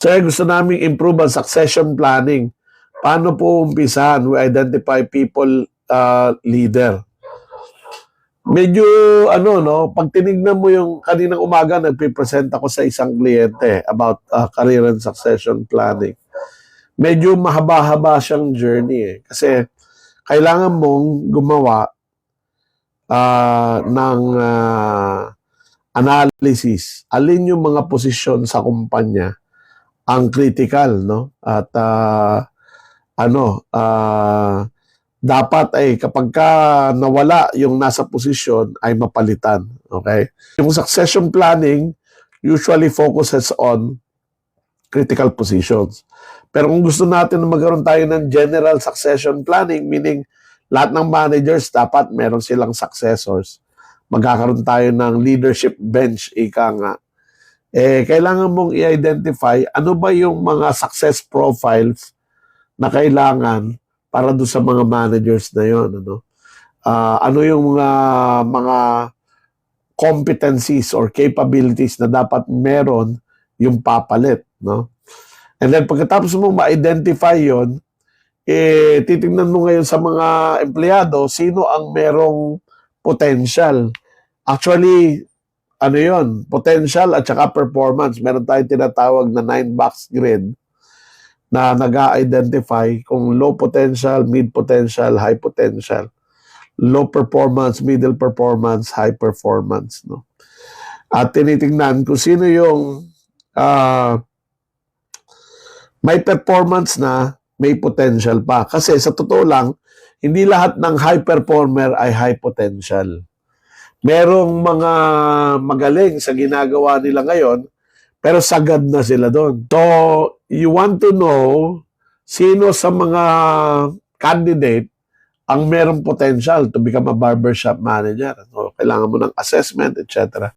Sir, gusto naming improve ang succession planning. Paano po umpisahan? We identify people leader. Medyo pag tinignan mo yung kaninang umaga, nagpipresent ako sa isang kliyente about career and succession planning. Medyo mahaba-haba siyang journey kasi kailangan mong gumawa ng analysis. Alin yung mga posisyon sa kumpanya ang critical, no? At dapat ay kapag ka nawala yung nasa posisyon ay mapalitan. Okay? Yung succession planning usually focuses on critical positions. Pero kung gusto natin na magkaroon tayo ng general succession planning, meaning lahat ng managers dapat meron silang successors. Magkakaroon tayo ng leadership bench, ika nga. Kailangan mong i-identify ano ba yung mga success profiles na kailangan para doon sa mga managers na yon, ano yung mga competencies or capabilities na dapat meron yung papalit, no? And then pagkatapos mo ma-identify yon, titingnan mo ngayon sa mga empleyado sino ang merong potential. Actually, potential at saka performance. Meron tayong tinatawag na 9-box grid na nag-identify kung low potential, mid potential, high potential, low performance, middle performance, high performance, no? At tinitingnan kung sino yung may performance na may potential pa. Kasi sa totoo lang, hindi lahat ng high performer ay high potential. Merong mga magaling sa ginagawa nila ngayon, pero sagad na sila doon. So, you want to know sino sa mga candidate ang merong potential to become a barbershop manager. So, kailangan mo ng assessment, etc.